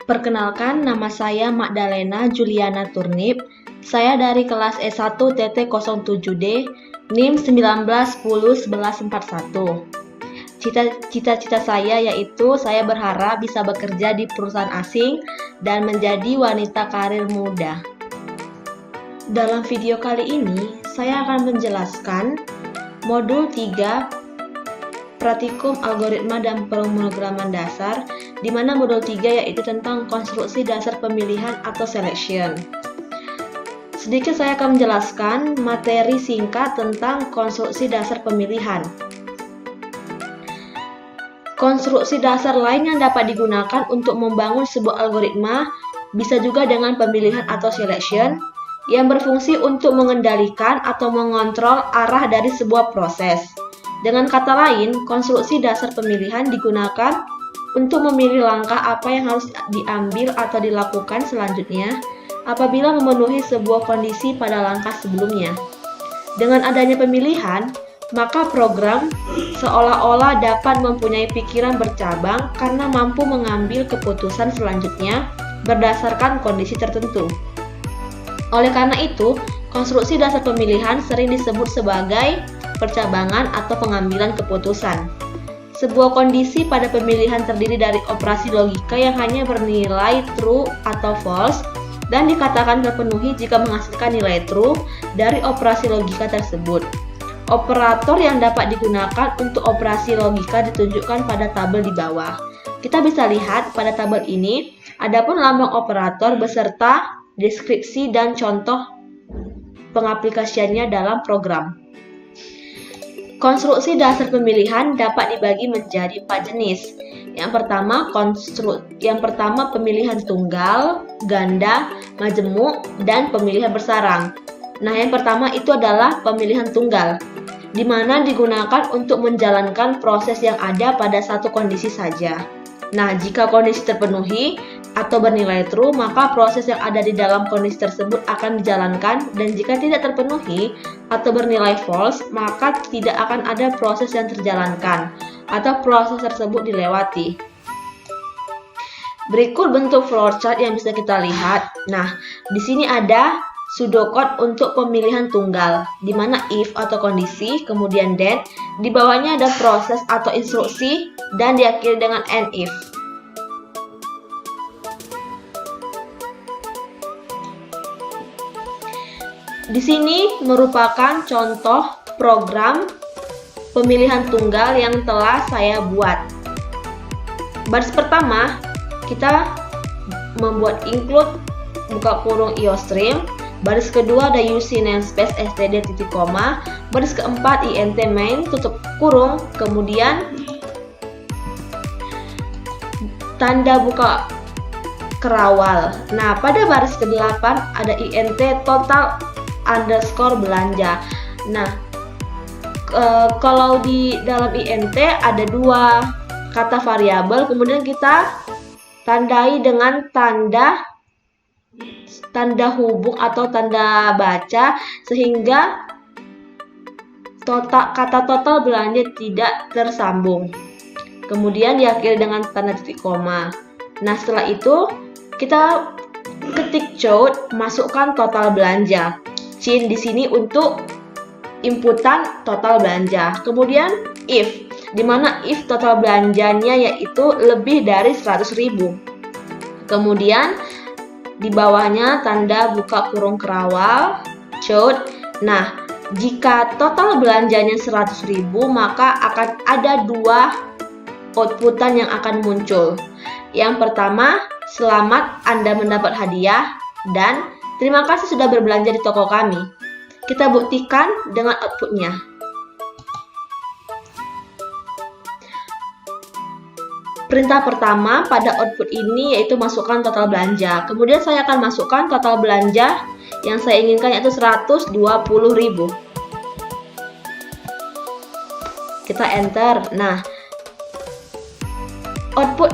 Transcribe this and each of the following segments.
Perkenalkan, nama saya Magdalena Juliana Turnip. Saya dari kelas S1 TT07D, NIM 19101141. Cita-cita saya yaitu saya berharap bisa bekerja di perusahaan asing dan menjadi wanita karir muda. Dalam video kali ini, saya akan menjelaskan modul 3 Praktikum Algoritma dan Pemrograman Dasar, di mana modul 3 yaitu tentang konstruksi dasar pemilihan atau selection. Sedikit saya akan menjelaskan materi singkat tentang konstruksi dasar pemilihan. Konstruksi dasar lain yang dapat digunakan untuk membangun sebuah algoritma bisa juga dengan pemilihan atau selection, yang berfungsi untuk mengendalikan atau mengontrol arah dari sebuah proses. Dengan kata lain, konstruksi dasar pemilihan digunakan untuk memilih langkah apa yang harus diambil atau dilakukan selanjutnya apabila memenuhi sebuah kondisi pada langkah sebelumnya. Dengan adanya pemilihan, maka program seolah-olah dapat mempunyai pikiran bercabang karena mampu mengambil keputusan selanjutnya berdasarkan kondisi tertentu. Oleh karena itu, konstruksi dasar pemilihan sering disebut sebagai percabangan atau pengambilan keputusan. Sebuah kondisi pada pemilihan terdiri dari operasi logika yang hanya bernilai true atau false dan dikatakan terpenuhi jika menghasilkan nilai true dari operasi logika tersebut. Operator yang dapat digunakan untuk operasi logika ditunjukkan pada tabel di bawah. Kita bisa lihat pada tabel ini, adapun lambang operator beserta deskripsi dan contoh pengaplikasiannya dalam program. Konstruksi dasar pemilihan dapat dibagi menjadi 4 jenis. Yang pertama pemilihan tunggal, ganda, majemuk, dan pemilihan bersarang. Nah, yang pertama itu adalah pemilihan tunggal, di mana digunakan untuk menjalankan proses yang ada pada satu kondisi saja. Nah, jika kondisi terpenuhi atau bernilai true, maka proses yang ada di dalam kondisi tersebut akan dijalankan, dan jika tidak terpenuhi atau bernilai false, maka tidak akan ada proses yang terjalankan atau proses tersebut dilewati. Berikut bentuk flowchart yang bisa kita lihat. Nah, di sini ada pseudocode untuk pemilihan tunggal, di mana if atau kondisi, kemudian then, di bawahnya ada proses atau instruksi, dan diakhiri dengan end if. Di sini merupakan contoh program pemilihan tunggal yang telah saya buat. Baris pertama, kita membuat include buka kurung iostream. Baris kedua ada uc namespace std titik koma. Baris keempat int main tutup kurung, kemudian tanda buka kerawal. Nah, pada baris ke-8 ada int total underscore belanja. Nah, kalau di dalam int ada dua kata variabel, kemudian kita tandai dengan tanda hubung atau tanda baca, sehingga kata total belanja tidak tersambung. Kemudian diakhiri dengan tanda titik koma. Nah, setelah itu kita ketik count, masukkan total belanja. Cin di sini untuk inputan total belanja. Kemudian if, di mana if total belanjanya yaitu lebih dari 100.000. Kemudian di bawahnya tanda buka kurung kerawal, count. Nah, jika total belanjanya 100.000, maka akan ada dua outputan yang akan muncul. Yang pertama, selamat Anda mendapat hadiah, dan terima kasih sudah berbelanja di toko kami. Kita buktikan dengan outputnya. Perintah pertama pada output ini yaitu masukkan total belanja. Kemudian saya akan masukkan total belanja yang saya inginkan yaitu 120.000. Kita enter. Nah, output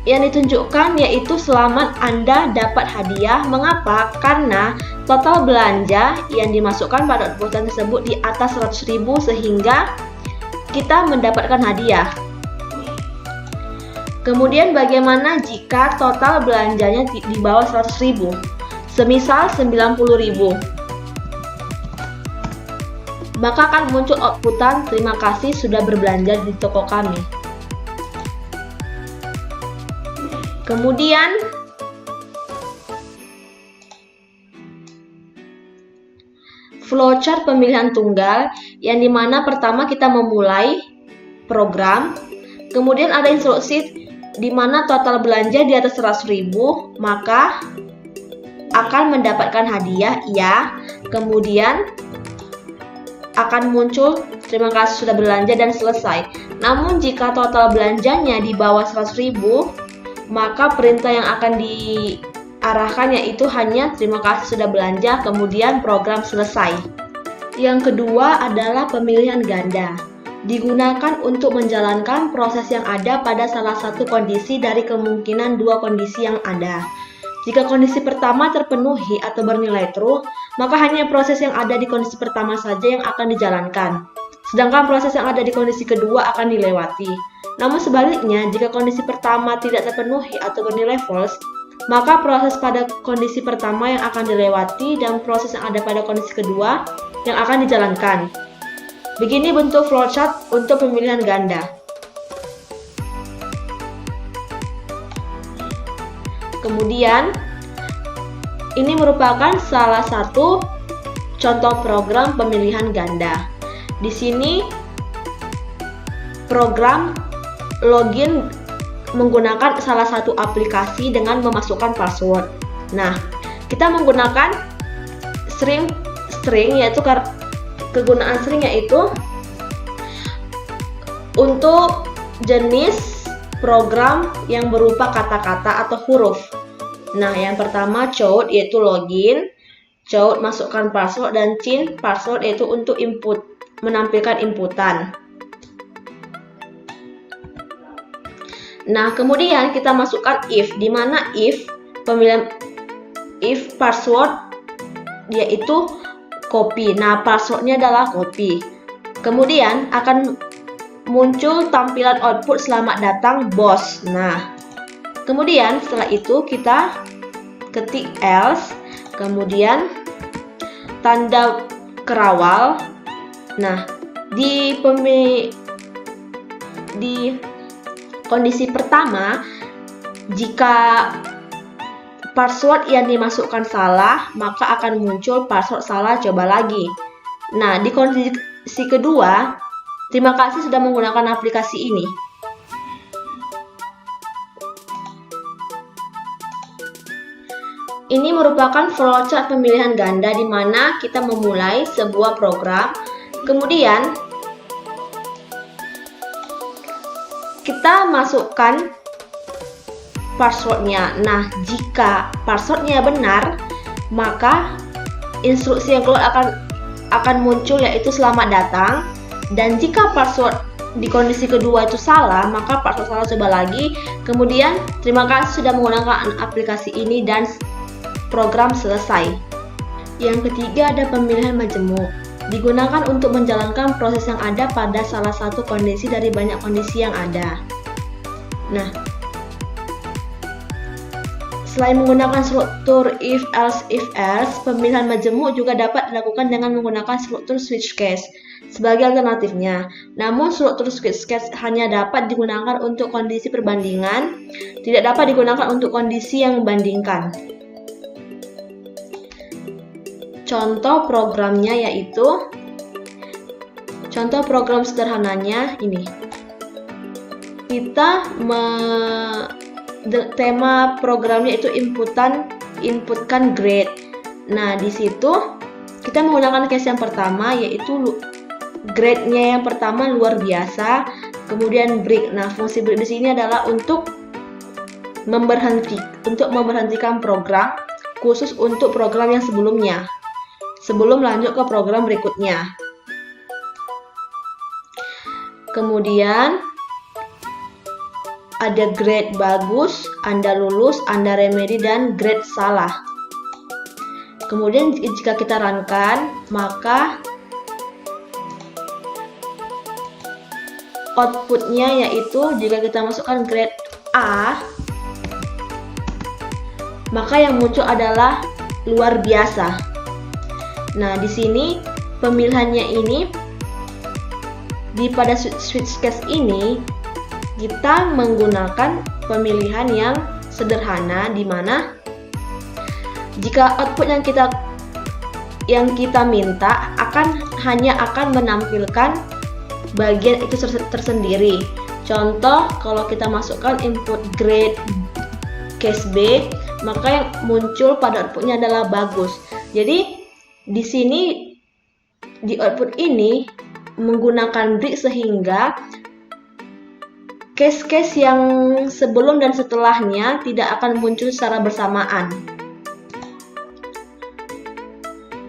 yang ditunjukkan yaitu selamat Anda dapat hadiah. Mengapa? Karena total belanja yang dimasukkan pada outputan tersebut di atas 100.000 sehingga kita mendapatkan hadiah. Kemudian bagaimana jika total belanjanya di bawah 100.000? Semisal 90.000. Maka akan muncul outputan terima kasih sudah berbelanja di toko kami. Kemudian flowchart pemilihan tunggal yang dimana pertama kita memulai program, kemudian ada instruksi di mana total belanja di atas 100.000 maka akan mendapatkan hadiah ya, kemudian akan muncul terima kasih sudah belanja dan selesai. Namun jika total belanjanya di bawah 100.000 maka perintah yang akan diarahkan yaitu hanya terima kasih sudah belanja kemudian program selesai. Yang kedua adalah pemilihan ganda. Digunakan untuk menjalankan proses yang ada pada salah satu kondisi dari kemungkinan dua kondisi yang ada. Jika kondisi pertama terpenuhi atau bernilai true, maka hanya proses yang ada di kondisi pertama saja yang akan dijalankan. Sedangkan proses yang ada di kondisi kedua akan dilewati. Namun sebaliknya, jika kondisi pertama tidak terpenuhi atau bernilai false, maka proses pada kondisi pertama yang akan dilewati dan proses yang ada pada kondisi kedua yang akan dijalankan. Begini bentuk flowchart untuk pemilihan ganda. Kemudian, ini merupakan salah satu contoh program pemilihan ganda. Di sini program login menggunakan salah satu aplikasi dengan memasukkan password. Nah, kita menggunakan string yaitu kegunaan string yaitu untuk jenis program yang berupa kata-kata atau huruf. Nah, yang pertama choud yaitu login, choud masukkan password, dan chin password yaitu untuk input, menampilkan inputan. Nah, kemudian kita masukkan if, di mana if password yaitu copy. Nah, passwordnya adalah copy. Kemudian akan muncul tampilan output selamat datang bos. Nah, kemudian setelah itu kita ketik else, kemudian tanda kerawal. Nah, di kondisi pertama, jika password yang dimasukkan salah, maka akan muncul password salah, coba lagi. Nah, di kondisi kedua, terima kasih sudah menggunakan aplikasi ini. Ini merupakan flowchart pemilihan ganda di mana kita memulai sebuah program, kemudian kita masukkan passwordnya. Nah, jika passwordnya benar, maka instruksi yang keluar akan muncul yaitu selamat datang. Dan jika password di kondisi kedua itu salah, maka password salah, coba lagi. Kemudian terima kasih sudah menggunakan aplikasi ini dan program selesai. Yang ketiga ada pemilihan majemuk. Digunakan untuk menjalankan proses yang ada pada salah satu kondisi dari banyak kondisi yang ada. Nah, selain menggunakan struktur if, else, pemilihan majemuk juga dapat dilakukan dengan menggunakan struktur switch case sebagai alternatifnya. Namun, struktur switch case hanya dapat digunakan untuk kondisi perbandingan, tidak dapat digunakan untuk kondisi yang membandingkan. Contoh programnya yaitu, contoh program sederhananya ini. Tema programnya itu inputkan grade. Nah, di situ kita menggunakan case yang pertama yaitu grade-nya yang pertama luar biasa, kemudian break. Nah, fungsi break di sini adalah untuk memberhentikan program khusus untuk program yang sebelumnya, sebelum lanjut ke program berikutnya. Kemudian ada grade bagus, Anda lulus, Anda remedi, dan grade salah. Kemudian jika kita runkan, maka outputnya yaitu jika kita masukkan grade A, maka yang muncul adalah luar biasa. Nah, di sini pemilihannya ini pada switch case ini kita menggunakan pemilihan yang sederhana, di mana jika output yang kita minta hanya akan menampilkan bagian itu tersendiri. Contoh, kalau kita masukkan input grade case B, maka yang muncul pada outputnya adalah bagus. Jadi di sini di output ini menggunakan break sehingga case-case yang sebelum dan setelahnya tidak akan muncul secara bersamaan.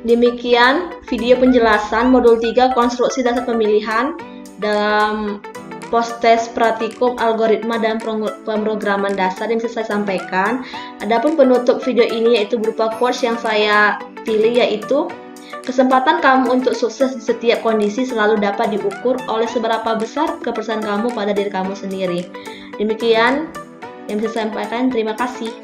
Demikian video penjelasan modul 3 konstruksi dasar pemilihan dalam post-test praktikum algoritma dan pemrograman dasar yang bisa saya sampaikan. Adapun penutup video ini yaitu berupa quotes yang saya pilih, yaitu kesempatan kamu untuk sukses di setiap kondisi selalu dapat diukur oleh seberapa besar kepercayaan kamu pada diri kamu sendiri. Demikian yang bisa saya sampaikan. Terima kasih.